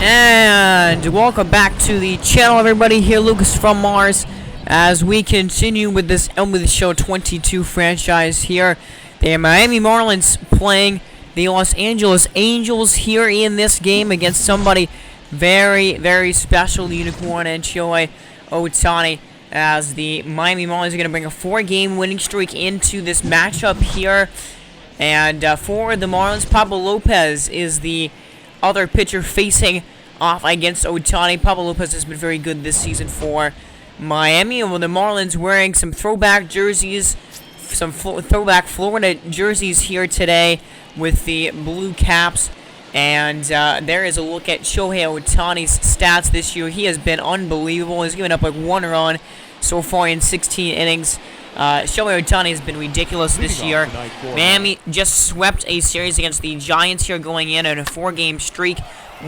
And welcome back to the channel, everybody. Here, Lucas from Mars, as we continue with this MLB Show 22 franchise here. The Miami Marlins playing the Los Angeles Angels here in this game against somebody very, very special, the Unicorn and Shohei Ohtani, as the Miami Marlins are going to bring a 4-game winning streak into this matchup here. And for the Marlins, Pablo Lopez is the other pitcher facing off against Ohtani. Pablo Lopez has been very good this season for Miami. And with the Marlins wearing some throwback jerseys, some throwback Florida jerseys here today with the blue caps. And there is a look at Shohei Ohtani's stats this year. He has been unbelievable. He's given up like 1 run so far in 16 innings. Shohei Ohtani has been ridiculous this year. Miami just swept a series against the Giants here, going in a 4-game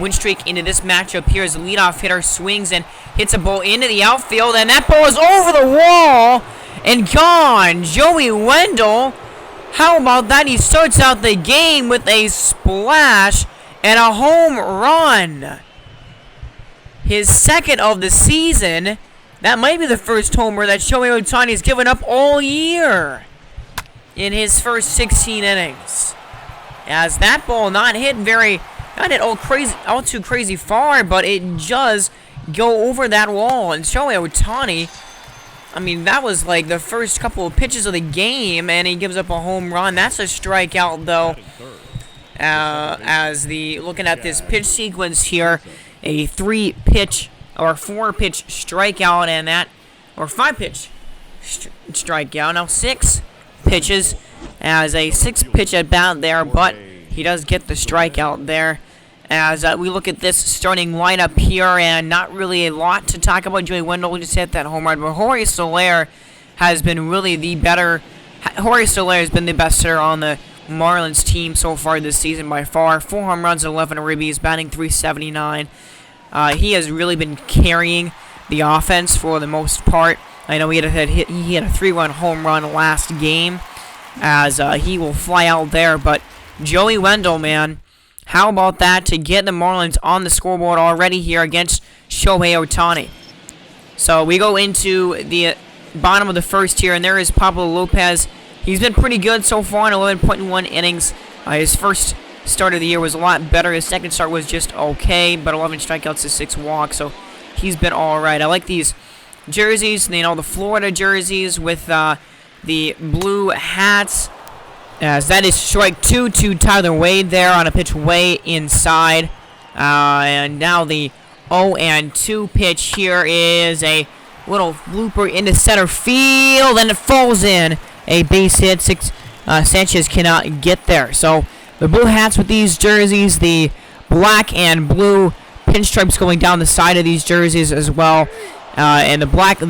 win streak into this matchup here as the leadoff hitter swings and hits a ball into the outfield, and that ball is over the wall and gone. Joey Wendell, how about that? He starts out the game with a splash and a home run. His second of the season. That might be the first homer that Shohei Ohtani has given up all year in his first 16 innings. As that ball not hit all too crazy far, but it does go over that wall. And Shohei Ohtani, I mean, that was like the first couple of pitches of the game, and he gives up a home run. That's a strikeout, though. Looking at this pitch sequence here, a 3-pitch or 4-pitch strikeout, and that, or 5-pitch strikeout. Now 6 pitches as a 6-pitch at bat there, but he does get the strikeout there. As we look at this starting lineup here, and not really a lot to talk about. Joey Wendell just hit that home run, but Jorge Soler has been really the better. Jorge Soler has been the best hitter on the Marlins team so far this season by far. 4 home runs, 11 ribbies, batting .379. He has really been carrying the offense for the most part. I know he had a 3-run home run last game, as he will fly out there. But Joey Wendell, man, how about that to get the Marlins on the scoreboard already here against Shohei Ohtani? So we go into the bottom of the first here, and there is Pablo Lopez. He's been pretty good so far in 11.1 innings. His first start of the year was a lot better. His second start was just okay, but 11 strikeouts to 6 walks, so he's been all right. I like these jerseys, the Florida jerseys with the blue hats, as that is strike 2 to Tyler Wade there on a pitch way inside. And now the 0-2 pitch here is a little blooper into center field, and it falls in. A base hit. Sanchez cannot get there. So the blue hats with these jerseys, the black and blue pinstripes going down the side of these jerseys as well, and the black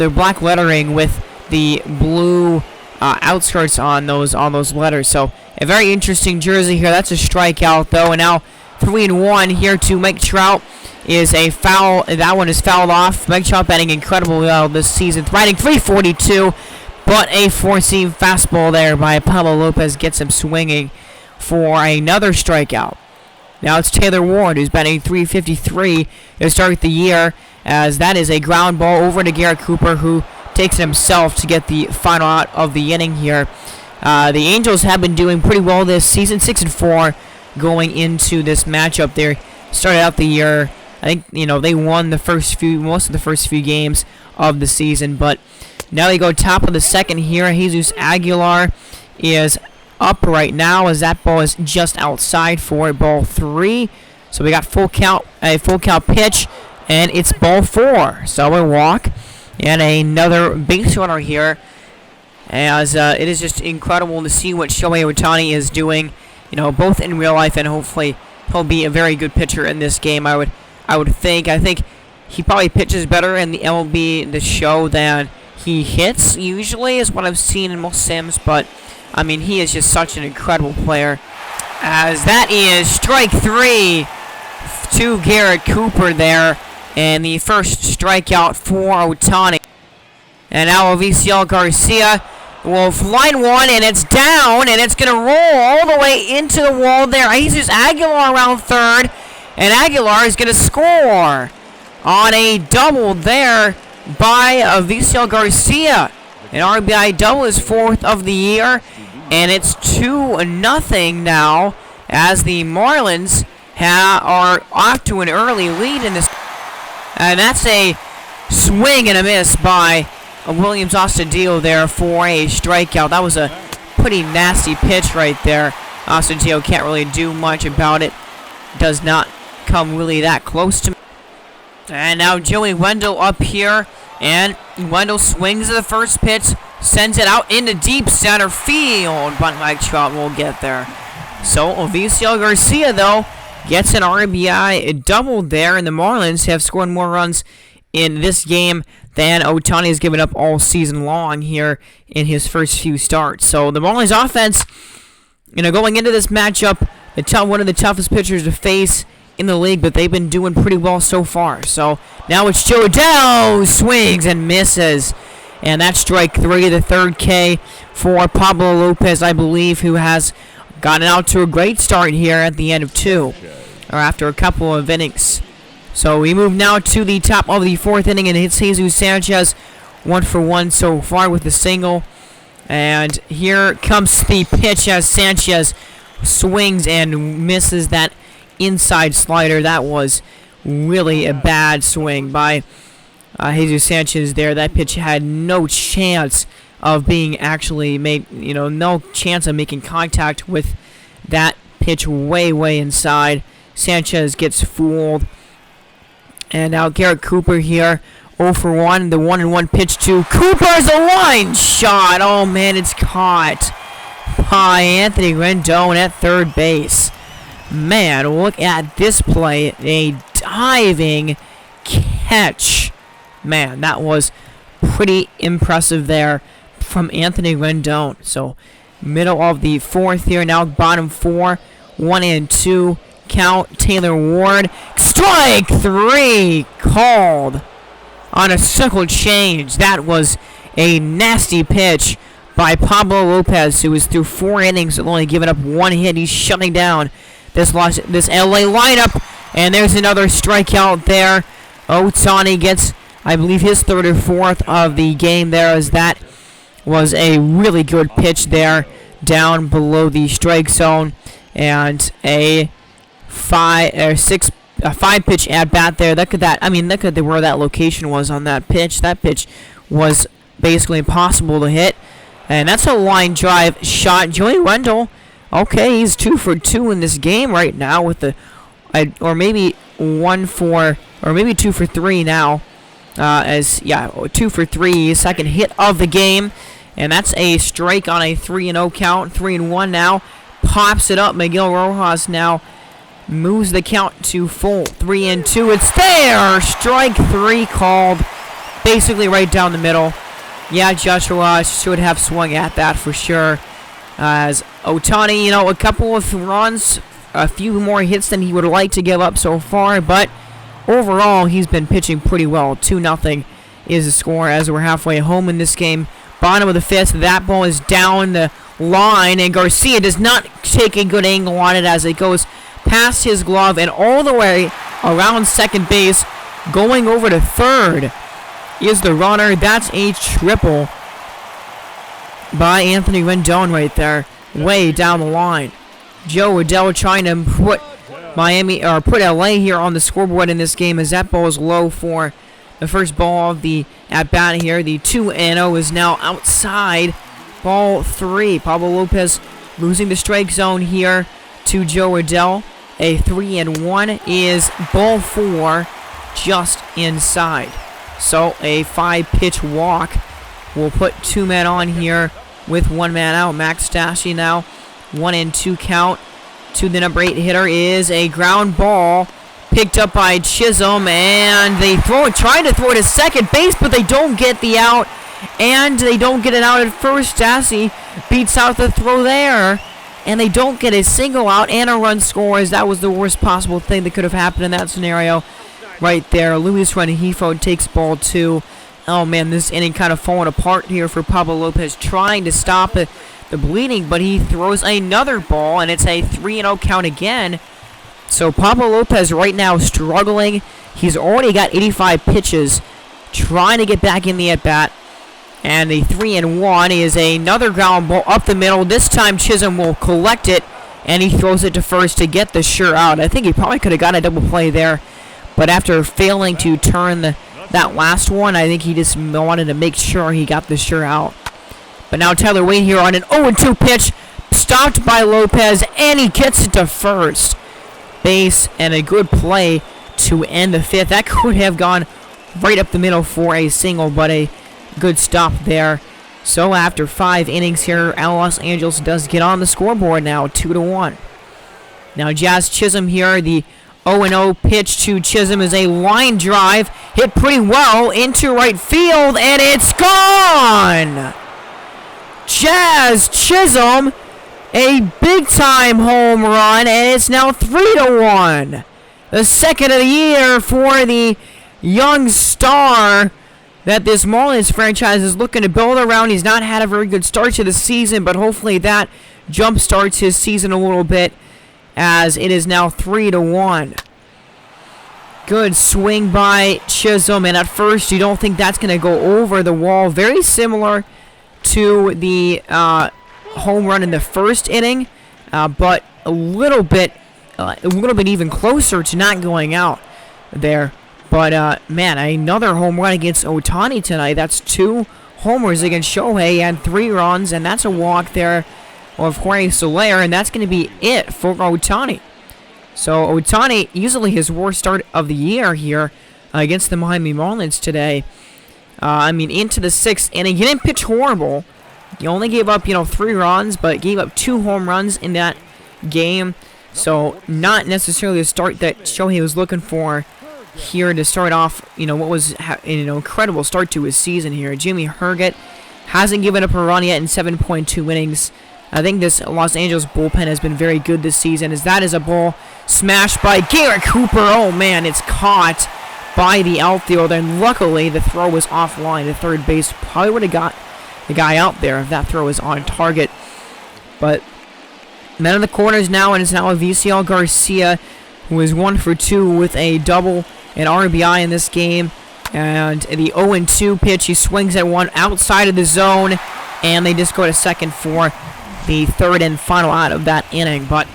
lettering with the blue outskirts on those letters. So a very interesting jersey here. That's a strikeout though, and now 3-1 here to Mike Trout is a foul. That one is fouled off. Mike Trout batting incredibly well this season, riding .342, but a 4-seam fastball there by Pablo Lopez gets him swinging for another strikeout. Now it's Taylor Ward, who's batting .353 to start the year, as that is a ground ball over to Garrett Cooper, who takes it himself to get the final out of the inning here. The Angels have been doing pretty well this season, 6-4 going into this matchup. They started out the year, I think, they won most of the first few games of the season, but now they go top of the second here. Jesus Aguilar is up right now, as that ball is just outside for ball 3. So we got a full count pitch, and it's ball 4. So a walk and another base runner here, as it is just incredible to see what Shohei Ohtani is doing, both in real life, and hopefully he'll be a very good pitcher in this game. I would think. I think he probably pitches better in the MLB the show than he hits usually, is what I've seen in most sims, but I mean, he is just such an incredible player. As that is strike 3 to Garrett Cooper there, and the first strikeout for Ohtani. And now Avisail Garcia will line one, and it's down, and it's going to roll all the way into the wall there. Jesus Aguilar around third, And Aguilar is going to score on a double there by Avisail Garcia. An RBI double, his 4th of the year. And it's 2-0 now as the Marlins are off to an early lead in this. And that's a swing and a miss by Williams Astudillo there for a strikeout. That was a pretty nasty pitch right there. Astudillo can't really do much about it. Does not come really that close to me. And now Joey Wendell up here. And Wendell swings at the first pitch. Sends it out into deep center field. But Mike Trout will get there. So Avisail Garcia, though, gets an RBI double there. And the Marlins have scored more runs in this game than Ohtani has given up all season long here in his first few starts. So the Marlins offense, going into this matchup, one of the toughest pitchers to face in the league, but they've been doing pretty well so far. So now it's Joe Adell, swings and misses. And that's strike 3, the third K for Pablo Lopez, I believe, who has gotten out to a great start here at the end of 2, or after a couple of innings. So we move now to the top of the 4th inning, and it's Jesus Sanchez, 1 for 1 so far with the single. And here comes the pitch as Sanchez swings and misses that inside slider. That was really a bad swing by Jesus Sanchez there. That pitch had no chance of being actually made, no chance of making contact with that pitch way inside. Sanchez gets fooled. And now Garrett Cooper here, 0 for 1. The 1-1 pitch to Cooper's a line shot. Oh, man, it's caught by Anthony Rendon at third base. Man, look at this play. A diving catch. Man, that was pretty impressive there from Anthony Rendon. So, middle of the 4th here. Now bottom 4. 1-2. Count. Taylor Ward. Strike 3 called on a circle change. That was a nasty pitch by Pablo Lopez, who was through 4 innings with only giving up 1 hit. He's shutting down this LA lineup. And there's another strikeout there. Ohtani gets, I believe, his 3rd or 4th of the game there, as that was a really good pitch there down below the strike zone. And a 5-pitch at bat there. Look at where that location was on that pitch. That pitch was basically impossible to hit. And that's a line drive shot. Joey Wendell, okay, he's 2 for 2 in this game right now with or maybe 2 for 3 now. 2 for 3, second hit of the game. And that's a strike on a 3-0 count. 3-1 now. Pops it up. Miguel Rojas now moves the count to full 3-2. It's there. Strike 3 called, basically right down the middle. Yeah, Joshua should have swung at that for sure. As Ohtani, a couple of runs, a few more hits than he would like to give up so far, but overall he's been pitching pretty well. 2-0 is the score as we're halfway home in this game. Bottom of the 5th, that ball is down the line, and Garcia does not take a good angle on it as it goes past his glove and all the way around second base, going over to third is the runner. That's a triple by Anthony Rendon right there, way down the line. Joe Adell trying to put put LA here on the scoreboard in this game, as that ball is low for the first ball of the at bat here. The 2-0 is now outside. Ball 3. Pablo Lopez losing the strike zone here to Joe Adell. A 3-1 is ball 4, just inside. So a 5-pitch walk will put 2 men on here with 1 man out. Max Stassi now 1-2 count to the number 8 hitter is a ground ball picked up by Chisholm, and they try to throw it to second base, but they don't get the out, and they don't get it out at first. Stassi beats out the throw there, and they don't get a single out and a run scores. That was the worst possible thing that could have happened in that scenario right there. Luis Rengifo takes ball 2. Oh man, this inning kind of falling apart here for Pablo Lopez, trying to stop the bleeding, but he throws another ball, and it's a 3-0 count again So Pablo Lopez right now struggling. He's already got 85 pitches, trying to get back in the at-bat. And the 3-1 is another ground ball up the middle. This time Chisholm will collect it, and he throws it to first to get the sure out. I think he probably could have gotten a double play there, but after failing to turn that last one, I think he just wanted to make sure he got the sure out. But now Tyler Wade here on an 0-2 pitch, stopped by Lopez, and he gets it to first base, and a good play to end the fifth. That could have gone right up the middle for a single, but a good stop there. So after 5 innings here, Los Angeles does get on the scoreboard now, 2-1. Now Jazz Chisholm here, the 0-0 pitch to Chisholm is a line drive, hit pretty well into right field, and it's gone! Jazz Chisholm, a big-time home run, and it's now 3-1. The second of the year for the young star that this Marlins franchise is looking to build around. He's not had a very good start to the season, but hopefully that jump starts his season a little bit, as it is now 3-1. Good swing by Chisholm, and at first you don't think that's going to go over the wall. Very similar to the home run in the first inning, but a little bit even closer to not going out there. But, man, another home run against Ohtani tonight. That's 2 homers against Shohei and 3 runs, and that's a walk there of Jorge Soler, and that's going to be it for Ohtani. So Ohtani, easily his worst start of the year here against the Miami Marlins today. Into the 6th inning. He didn't pitch horrible. He only gave up, 3 runs, but gave up 2 home runs in that game. So not necessarily the start that Shohei was looking for here to start off, what was an incredible start to his season here. Jimmy Herget hasn't given up a run yet in 7.2 innings. I think this Los Angeles bullpen has been very good this season, as that is a ball smashed by Garrett Cooper. Oh, man, it's caught by the outfield, and luckily the throw was offline to third base. Probably would have got the guy out there if that throw was on target. But men in the corners now, and it's now VCL Garcia, who is 1 for 2 with a double and RBI in this game. And the 0-2 pitch, he swings at one outside of the zone, and they just go to second for the third and final out of that inning. But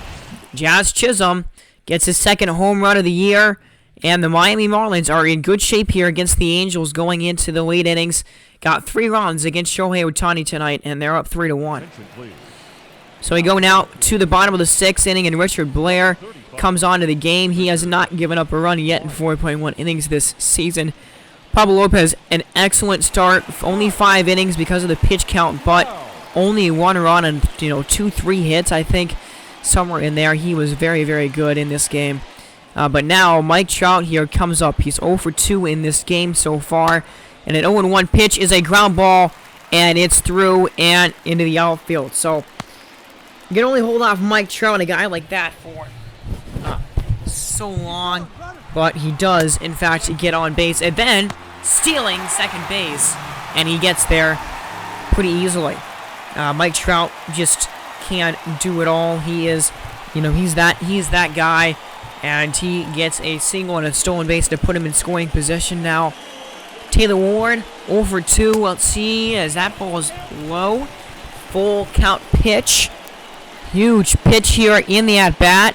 Jazz Chisholm gets his 2nd home run of the year, and the Miami Marlins are in good shape here against the Angels going into the late innings. Got 3 runs against Shohei Ohtani tonight, and they're up 3-1. So we go now to the bottom of the 6th inning, and Richard Blair comes on to the game. He has not given up a run yet in 4.1 innings this season. Pablo Lopez, an excellent start. Only 5 innings because of the pitch count, but only 1 run and 2-3 hits, I think, somewhere in there. He was very, very good in this game. But now Mike Trout here comes up. He's 0 for 2 in this game so far. And an 0-1 pitch is a ground ball, and it's through and into the outfield. So you can only hold off Mike Trout and a guy like that for so long. But he does, in fact, get on base. And then stealing second base. And he gets there pretty easily. Mike Trout just can't do it all. He is, he's that guy. And he gets a single and a stolen base to put him in scoring position now. Taylor Ward, 0 for 2. Let's see, as that ball is low. Full count pitch. Huge pitch here in the at-bat.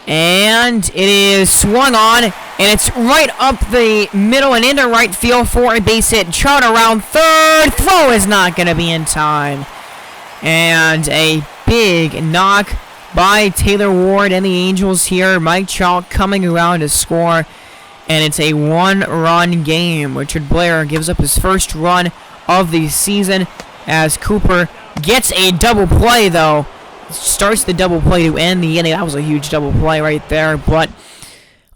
And it is swung on, and it's right up the middle and into right field for a base hit. Trout around third. Throw is not going to be in time. And a big knock by Taylor Ward and the Angels here. Mike Trout coming around to score, and it's a 1-run game. Richard Blair gives up his first run of the season as Cooper gets a double play, though. Starts the double play to end the inning. That was a huge double play right there, but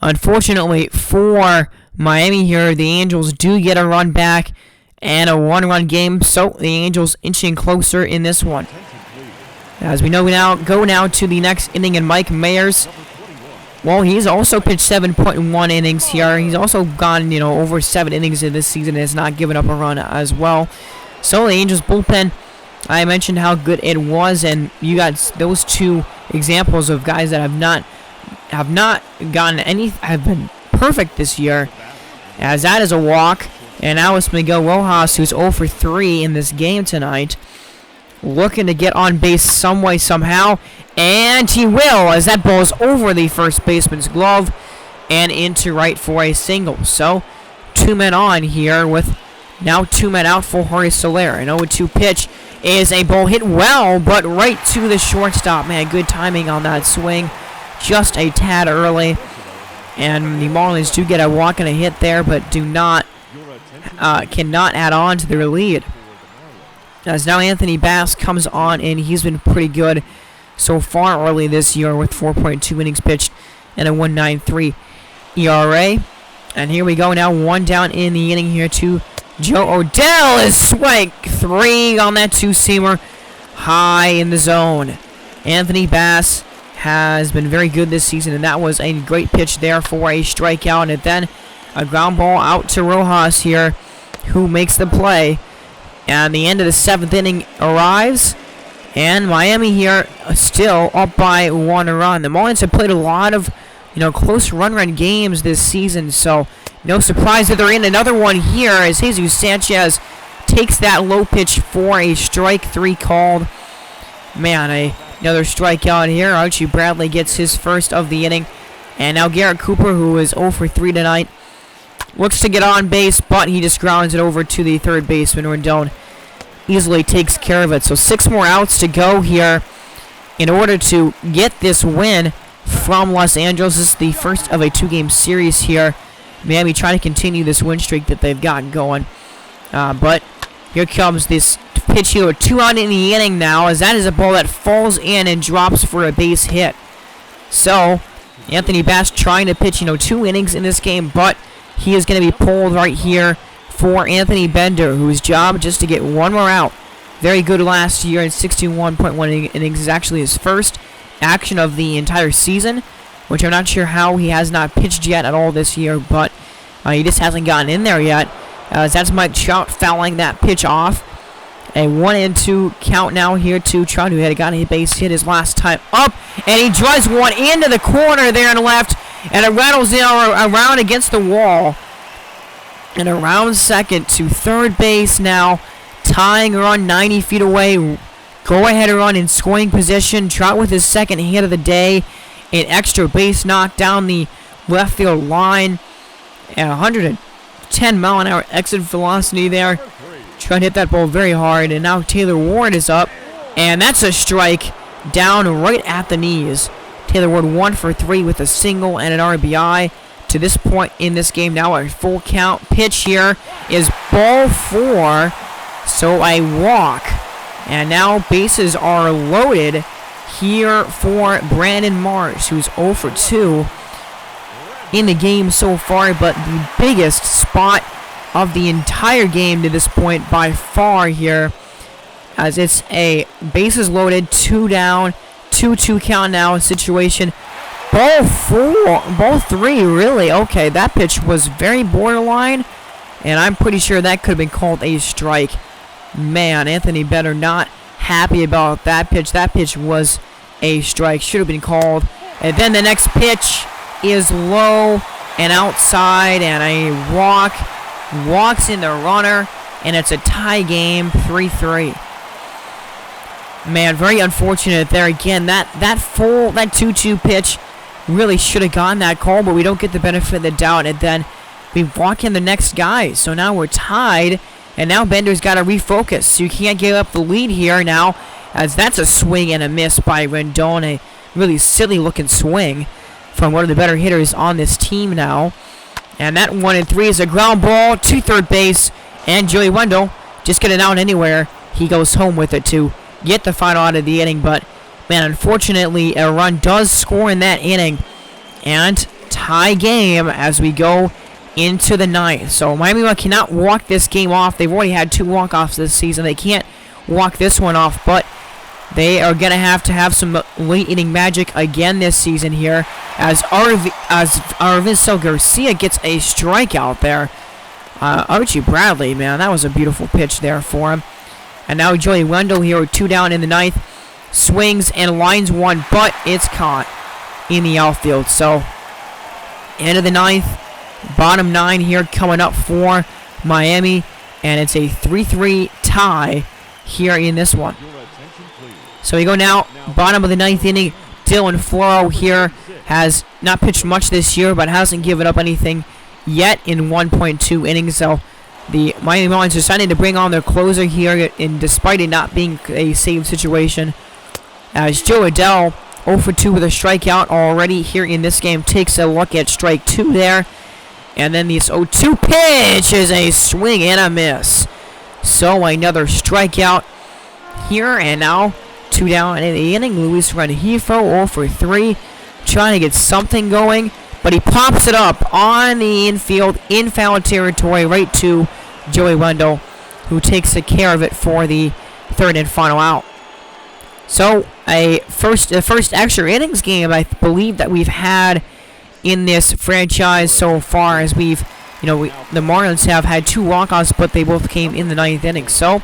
unfortunately for Miami here, the Angels do get a run back and a 1-run game, so the Angels inching closer in this one. As we know now, go now to the next inning, and Mike Myers, well, he's also pitched 7.1 innings here. He's also gone, over 7 innings in this season and has not given up a run as well. So the Angels bullpen, I mentioned how good it was, and you got those 2 examples of guys that have not have not gotten any, have been perfect this year, as that is a walk. And now it's Miguel Rojas, who's 0 for 3 in this game tonight, looking to get on base some way, somehow. And he will, as that ball is over the first baseman's glove and into right for a single. So, 2 men on here with now 2 men out for Jorge Soler. An 0-2 pitch is a ball hit well, but right to the shortstop. Man, good timing on that swing. Just a tad early. And the Marlins do get a walk and a hit there, but cannot add on to their lead. As now Anthony Bass comes on, and he's been pretty good so far early this year with 4.2 innings pitched and a 1.93 ERA. And here we go now, 1 down in the inning here to Joe Odell. Is strike 3 on that two-seamer high in the zone. Anthony Bass has been very good this season, and that was a great pitch there for a strikeout. And then a ground ball out to Rojas here, who makes the play. And the end of the 7th inning arrives, and Miami here still up by 1 run. The Marlins have played a lot of, close run games this season, so no surprise that they're in another one here as Jesus Sanchez takes that low pitch for a strike 3 called. Man, another strikeout here. Archie Bradley gets his first of the inning, and now Garrett Cooper, who is 0 for 3 tonight, looks to get on base, but he just grounds it over to the third baseman. Rendon easily takes care of it. So 6 more outs to go here in order to get this win from Los Angeles. This is the first of a 2-game series here. Miami trying to continue this win streak that they've got going. But here comes this pitch here. 2 out in the inning now, as that is a ball that falls in and drops for a base hit. So Anthony Bass trying to pitch, 2 innings in this game, but he is going to be pulled right here for Anthony Bender, whose job just to get 1 more out. Very good last year in 61.1 innings. Is actually his first action of the entire season, which I'm not sure how he has not pitched yet at all this year, but he just hasn't gotten in there yet. That's Mike Trout fouling that pitch off. A 1-2 count now here to Trout, who had gotten a base hit his last time up, and he drives one into the corner there and left, and it rattles around against the wall. And around second to third base now, tying run 90 feet away. Go ahead run in scoring position. Trout with his second hit of the day. An extra base knock down the left field line. At 110 mile an hour exit velocity there. Trout hit that ball very hard. And now Taylor Ward is up. And that's a strike down right at the knees. Taylor Ward 1 for 3 with a single and an RBI. To this point in this game now, a full count. Pitch here is ball 4, so a walk. And now bases are loaded here for Brandon Marsh, who's 0 for 2 in the game so far, but the biggest spot of the entire game to this point by far here, as it's a bases loaded, 2 down, 2-2 count now situation. Ball 3, really? Okay, that pitch was very borderline, and I'm pretty sure that could have been called a strike. Man, Anthony Bender not happy about that pitch. That pitch was a strike. Should have been called. And then the next pitch is low and outside, and a walks in the runner, and it's a tie game, 3-3. Man, very unfortunate there again. That 2-2 pitch really should have gotten that call, but we don't get the benefit of the doubt, and then we walk in the next guy. So now we're tied, and now Bender's got to refocus. So you can't give up the lead here now, as that's a swing and a miss by Rendon. A really silly-looking swing from one of the better hitters on this team now. And that 1-3 is a ground ball to third base, and Joey Wendell just getting out anywhere. He goes home with it to get the final out of the inning, but man, unfortunately, a run does score in that inning, and tie game as we go into the 9th. So Miami cannot walk this game off. They've already had 2 walk-offs this season. They can't walk this one off, but they are going to have some late inning magic again this season here, as Arviso Garcia gets a strikeout there. Archie Bradley, man, that was a beautiful pitch there for him. And now Joey Wendell here with 2 down in the 9th. Swings and lines one, but it's caught. in the outfield. So, end of the ninth, bottom 9 here coming up for Miami, and it's a 3-3 tie here in this one. So we go now, bottom of the 9th inning. Dylan Floro here has not pitched much this year, but hasn't given up anything yet in 1.2 innings. So the Miami Marlins decided to bring on their closer here, and despite it not being a save situation, as Joe Adell, 0 for 2 with a strikeout already here in this game, takes a look at strike 2 there. And then this 0-2 pitch is a swing and a miss. So another strikeout here, and now 2 down in the inning. Luis Rengifo 0 for 3, trying to get something going, but he pops it up on the infield in foul territory right to Joey Wendell, who takes care of it for the 3rd and final out. So the first extra innings game I believe that we've had in this franchise so far, as the Marlins have had 2 walkouts, but they both came in the 9th inning. So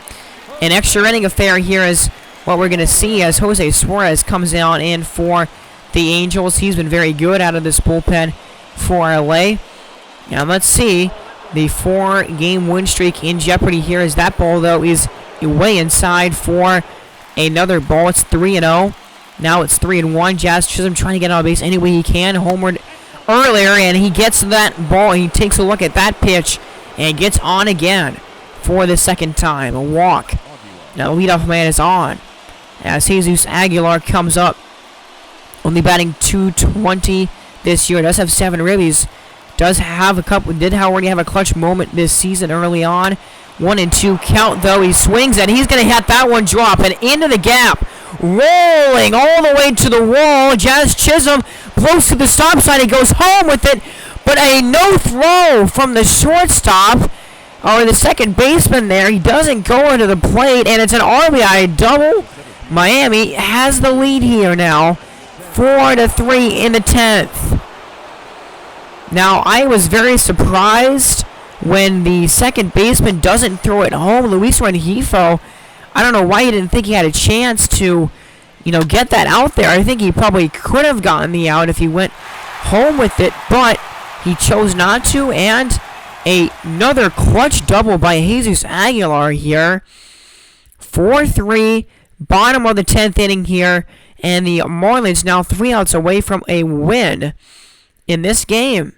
an extra inning affair here is what we're going to see as Jose Suarez comes down in for the Angels. He's been very good out of this bullpen for LA. Now let's see, the 4-game win streak in jeopardy here, as that ball though is way inside for another ball. It's 3-0. Now it's 3-1. Jazz Chisholm trying to get on base any way he can. Homered earlier, and he gets that ball. He takes a look at that pitch and gets on again for the 2nd time. A walk. Now leadoff man is on, as Jesus Aguilar comes up, only batting .220 this year. Does have 7 ribbies. Did already have a clutch moment this season early on. 1-2 count though. He swings, and he's going to hit that one drop and into the gap, rolling all the way to the wall. Jazz Chisholm blows to the stop sign. He goes home with it, but a no throw from the shortstop, or the second baseman there. He doesn't go into the plate, and it's an RBI double. Miami has the lead here now, 4-3 in the 10th. Now, I was very surprised when the second baseman doesn't throw it home. Luis Rengifo, I don't know why he didn't think he had a chance to, get that out there. I think he probably could have gotten the out if he went home with it, but he chose not to, and another clutch double by Jesus Aguilar here. 4-3, bottom of the 10th inning here, and the Marlins now 3 outs away from a win in this game.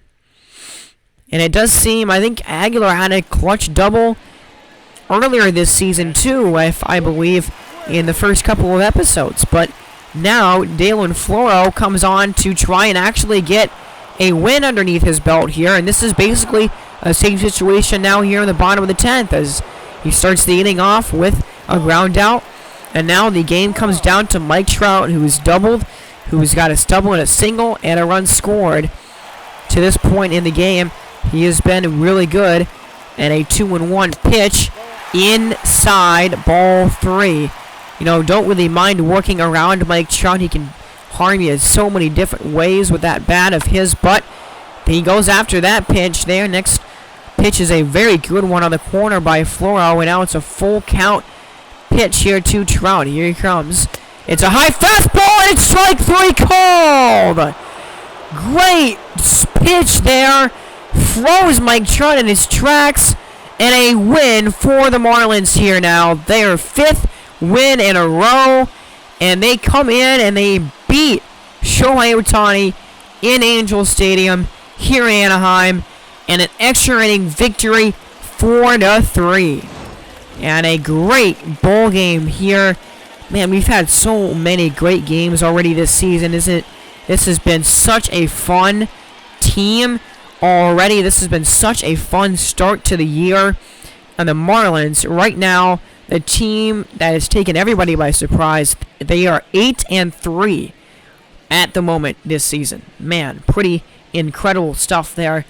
And it does seem, I think Aguilar had a clutch double earlier this season too, if I believe, in the first couple of episodes. But now Dylan Floro comes on to try and actually get a win underneath his belt here, and this is basically a same situation now here in the bottom of the 10th, as he starts the inning off with a ground out, and now the game comes down to Mike Trout, who's doubled, who's got a double and a single and a run scored to this point in the game. He has been really good, and a 2-1 pitch inside, ball 3. Don't really mind working around Mike Trout. He can harm you in so many different ways with that bat of his, but he goes after that pitch there. Next pitch is a very good one on the corner by Floro, and now it's a full count pitch here to Trout. Here he comes. It's a high fastball, and it's strike 3 called. Great pitch there. Froze Mike Trout in his tracks, and a win for the Marlins here now. Their 5th win in a row, and they come in and they beat Shohei Ohtani in Angel Stadium here in Anaheim, and an extra inning victory, 4-3. And a great ball game here. Man, we've had so many great games already this season, isn't it? This has been such a fun team already. This has been such a fun start to the year. And the Marlins, right now, the team that has taken everybody by surprise, they are 8-3 at the moment this season. Man, pretty incredible stuff there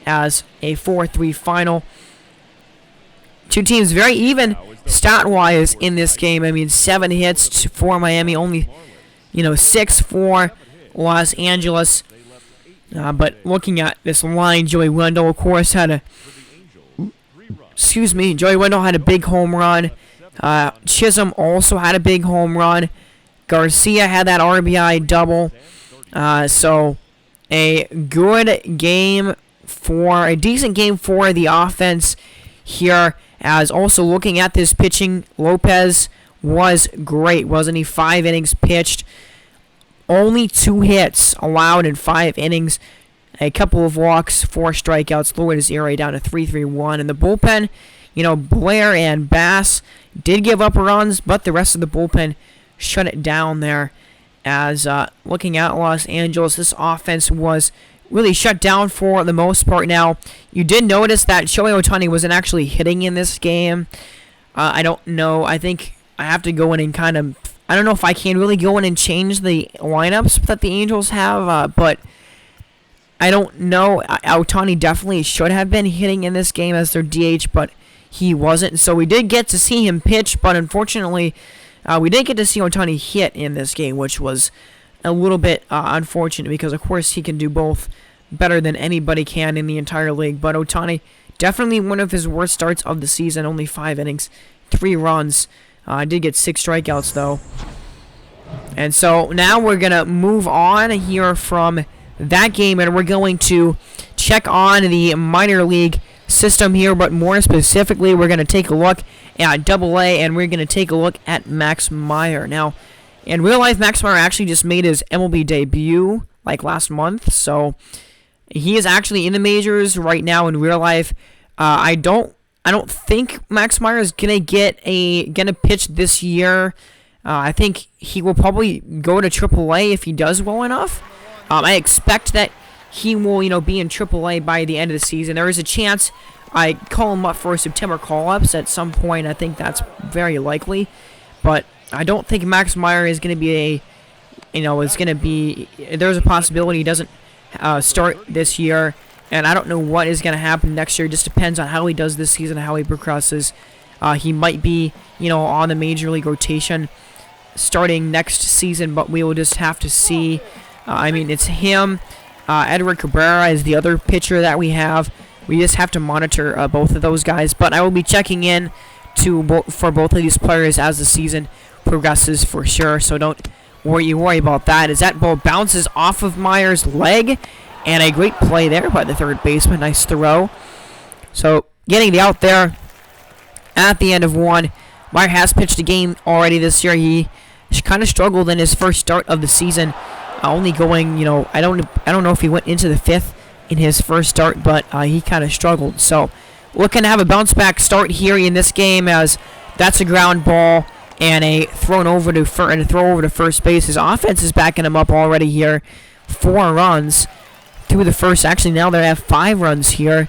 as a 4-3 final. Two teams very even stat-wise in this game. I mean, 7 hits for Miami, only, 6 for Los Angeles. But looking at this line, Joey Wendell, of course, Joey Wendell had a big home run. Chisholm also had a big home run. Garcia had that RBI double. So a decent game for the offense here. As also looking at this pitching, Lopez was great, wasn't he? 5 innings pitched, only 2 hits allowed in 5 innings, a couple of walks, 4 strikeouts, lowered his ERA down to 3.31. And the bullpen, Blair and Bass did give up runs, but the rest of the bullpen shut it down there. As looking at Los Angeles, this offense was really shut down for the most part. Now, you did notice that Shohei Ohtani wasn't actually hitting in this game. I don't know. I think I have to go in and I don't know if I can really go in and change the lineups that the Angels have, but I don't know. Ohtani definitely should have been hitting in this game as their DH, but he wasn't. So we did get to see him pitch, but unfortunately, we didn't get to see Ohtani hit in this game, which was a little bit unfortunate because, of course, he can do both better than anybody can in the entire league. But Ohtani, definitely one of his worst starts of the season, only 5 innings, 3 runs. Did get 6 strikeouts, though. And so now we're going to move on here from that game, and we're going to check on the minor league system here, but more specifically, we're going to take a look at Double-A, and we're going to take a look at Max Myer. Now, in real life, Max Myer actually just made his MLB debut last month, so he is actually in the majors right now in real life. I don't think Max Myer is gonna pitch this year. I think he will probably go to AAA if he does well enough. I expect that he will, be in AAA by the end of the season. There is a chance I call him up for September call-ups at some point. I think that's very likely, but I don't think Max Myer is going to be there's a possibility he doesn't start this year, and I don't know what is going to happen next year. It just depends on how he does this season and how he progresses. He might be, on the major league rotation starting next season, but we will just have to see. It's him. Edward Cabrera is the other pitcher that we have. We just have to monitor both of those guys, but I will be checking in for both of these players as the season progresses for sure, so don't worry about that. As that ball bounces off of Myers' leg, and a great play there by the third baseman. Nice throw. So getting the out there at the end of 1. Myer has pitched a game already this year. He kind of struggled in his first start of the season, only going, I don't know if he went into the 5th in his first start, but he kind of struggled. So looking to have a bounce back start here in this game, as that's a ground ball and a throw over to first base. His offense is backing him up already here. 4 runs through the first. Actually, now they have 5 runs here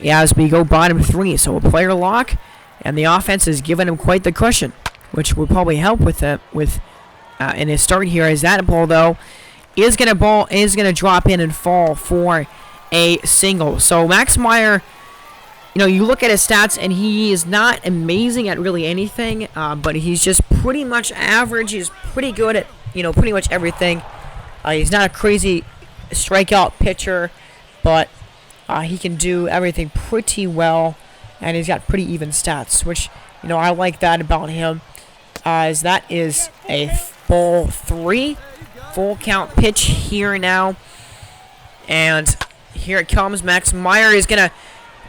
as we go bottom 3. So a player lock, and the offense is giving him quite the cushion, which will probably help with in his start here. As that ball though is gonna drop in and fall for a single. So Max Myer, you look at his stats, and he is not amazing at really anything, but he's just pretty much average. He's pretty good at, pretty much everything. He's not a crazy strikeout pitcher, but he can do everything pretty well, and he's got pretty even stats, which, I like that about him, as that is a ball 3, full count pitch here now, and here it comes. Max Myer is going to,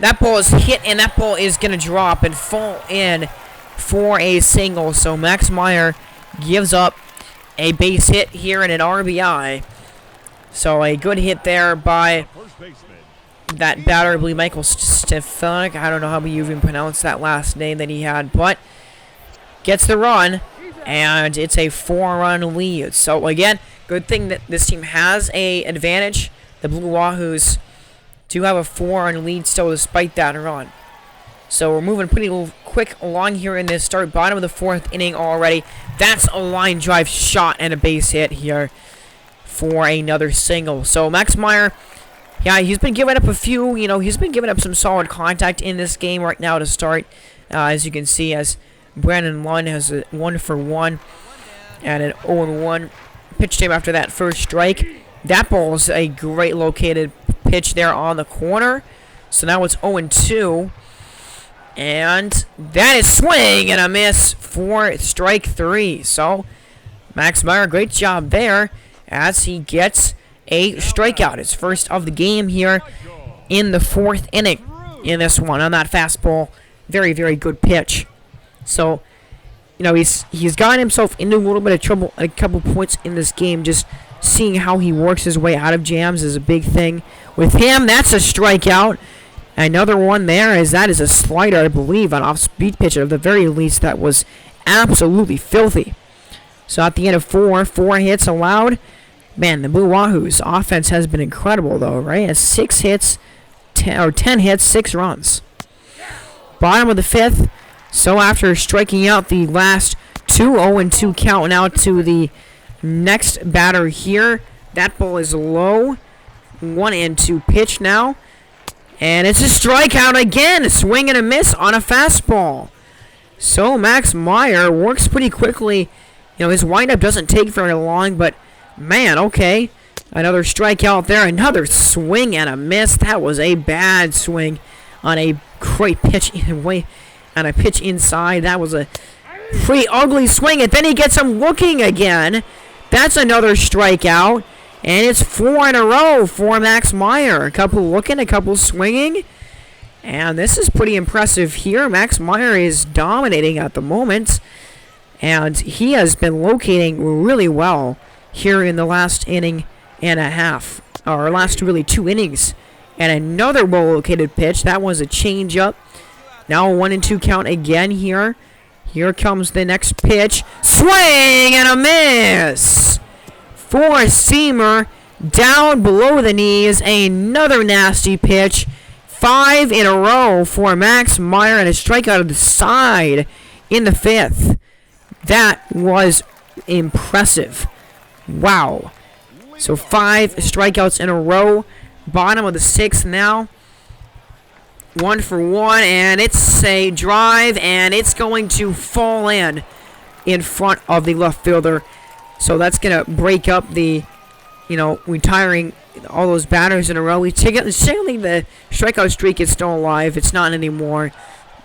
that ball is hit, and that ball is going to drop and fall in for a single. So Max Myer gives up a base hit here and an RBI. So a good hit there by that batter, I believe Michael Stefanik. I don't know how you even pronounce that last name that he had, but gets the run, and it's a 4-run lead. So again, good thing that this team has a advantage. The Blue Wahoos do have a 4-run lead still despite that run. So we're moving pretty quick along here in this start. Bottom of the 4th inning already. That's a line drive shot and a base hit here for another single. So Max Myer, yeah, he's been giving up a few, he's been giving up some solid contact in this game right now to start. As you can see, as Brandon Lund has a 1-for-1 and an 0-1 pitch to him after that first strike. That ball is a great located pitch there on the corner. So now it's 0-2. And that is swing and a miss for strike 3. So Max Myer, great job there. as he gets a strikeout. His first of the game here in the 4th inning in this one on that fastball. Very, very good pitch. So, you know, he's gotten himself into a little bit of trouble a couple points in this game. Just seeing how he works his way out of jams is a big thing. With him, that's a strikeout. Another one there, as that is a slider, I believe, an off-speed pitch at the very least. That was absolutely filthy. So at the end of 4 hits allowed. Man, the Blue Wahoo's offense has been incredible, though, right? Has 6 hits, 10 hits, 6 runs. Bottom of the 5th. So after striking out the last 2, 0-2 count now to the next batter here. That ball is low. 1-2 pitch now. And it's a strikeout again. A swing and a miss on a fastball. So Max Myer works pretty quickly. You know, his windup doesn't take very long, but man, okay. Another strikeout there. Another swing and a miss. That was a bad swing on a great pitch on a pitch inside. That was a pretty ugly swing. And then he gets him looking again. That's another strikeout. And it's 4 in a row for Max Myer. A couple looking, a couple swinging. And this is pretty impressive here. Max Myer is dominating at the moment. And he has been locating really well here in the last inning and a half. Or last really 2 innings. And another well-located pitch. That was a changeup. Now a 1-2 count again here. Here comes the next pitch. Swing and a miss! 4-seamer down below the knees. Another nasty pitch. 5 in a row for Max Myer and a strikeout of the side in the 5th. That was impressive. Wow. So 5 strikeouts in a row. Bottom of the 6th now. 1 for 1, and it's a drive, and it's going to fall in front of the left fielder. So that's going to break up the, retiring all those batters in a row. Certainly the strikeout streak is still alive. It's not anymore.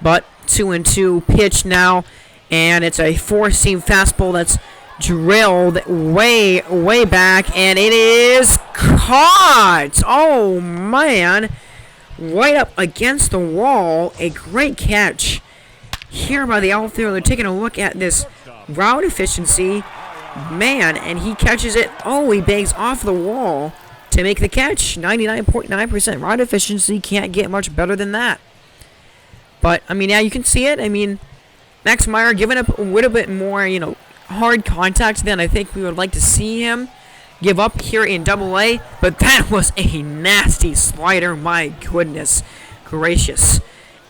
But 2-2 pitch now, and it's a 4-seam fastball that's drilled way, way back, and it is caught. Oh, man. Right up against the wall. A great catch here by the outfielder. They're taking a look at this route efficiency. Man, and he catches it. Oh, he bangs off the wall to make the catch. 99.9% route efficiency. Can't get much better than that. But, yeah, you can see it. Max Myer giving up a little bit more, hard contact than I think we would like to see him give up here in Double-A. But that was a nasty slider. My goodness gracious.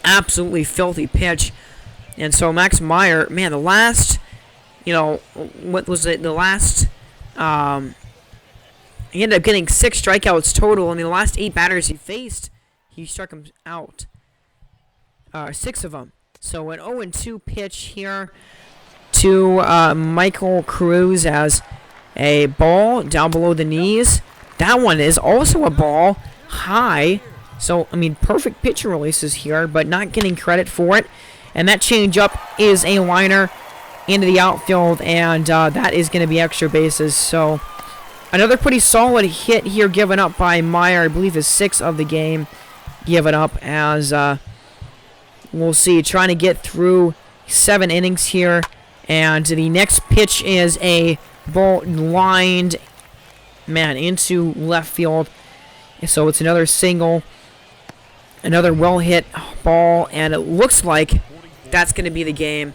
Absolutely filthy pitch. And so Max Myer, man, the last... what was it? The last, he ended up getting 6 strikeouts total. In the last 8 batters he faced, he struck him out. 6 of them. So an 0-2 pitch here to Michael Cruz as a ball down below the knees. That one is also a ball high. So, perfect pitch releases here, but not getting credit for it. And that changeup is a liner into the outfield, and that is going to be extra bases. So another pretty solid hit here given up by Myer. I believe is 6 of the game given up, as we'll see, trying to get through 7 innings here. And the next pitch is a ball lined, into left field. So it's another single, another well-hit ball, and it looks like that's going to be the game.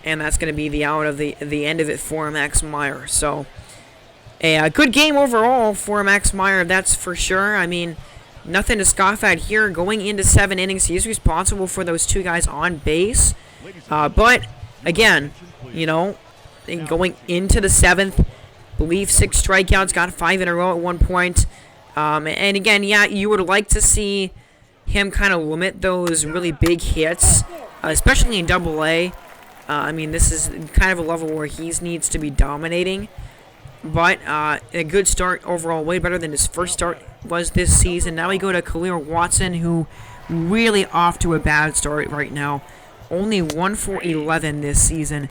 And that's going to be the out of the end of it for Max Myer. So, a good game overall for Max Myer, that's for sure. Nothing to scoff at here. Going into 7 innings, he's responsible for those 2 guys on base. But, again, going into the 7th, believe 6 strikeouts, got 5 in a row at one point. And again, yeah, you would like to see him kind of limit those really big hits, especially in Double-A. This is kind of a level where he needs to be dominating. But a good start overall, way better than his first start was this season. Now we go to Khalil Watson, who really off to a bad start right now. Only 1 for 11 this season.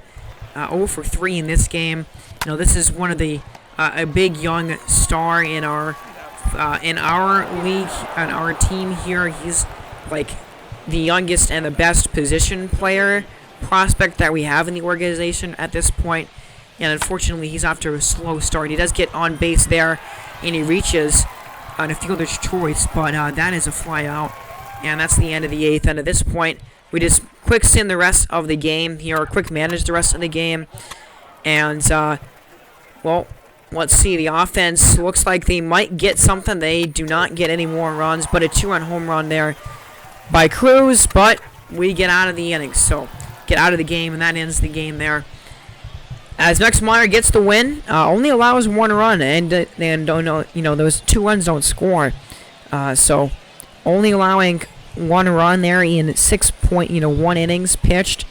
0 for 3 in this game. This is one of the a big young star in our league, on our team here. He's like the youngest and the best position player prospect that we have in the organization at this point. And unfortunately, he's off to a slow start. He does get on base there, and he reaches on a fielder's choice, but that is a fly out. And that's the end of the 8th. And at this point, we just quick sim the rest of the game here, or quick manage the rest of the game. And, well, let's see. The offense looks like they might get something. They do not get any more runs, but a 2-run home run there by Cruz. But we get out of the inning, so get out of the game, and that ends the game there. As Max Myer gets the win, only allows 1 run, and don't know, those 2 runs don't score. So only allowing 1 run there in 6.1 innings pitched.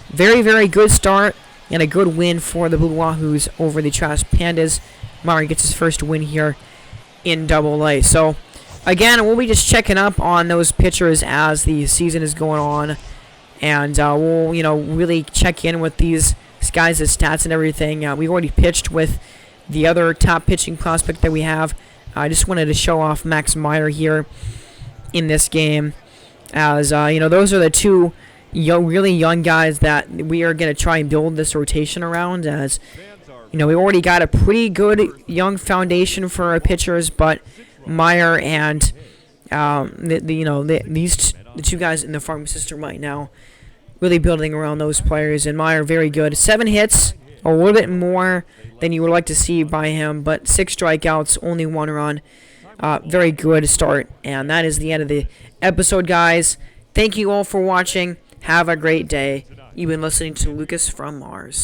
Very, very good start and a good win for the Blue Wahoos over the Trash Pandas. Myer gets his first win here in Double-A. So again, we'll be just checking up on those pitchers as the season is going on, and we'll really check in with these guys' stats and everything. We already pitched with the other top pitching prospect that we have. I just wanted to show off Max Myer here in this game, as those are the 2 really young guys that we are going to try and build this rotation around. As we already got a pretty good young foundation for our pitchers, but Myer and these 2 guys in the farm system right now, really building around those players. And Myer, very good. 7 hits, a little bit more than you would like to see by him, but 6 strikeouts, only 1 run. Very good start. And that is the end of the episode, guys. Thank you all for watching. Have a great day. You've been listening to Lucas from Mars.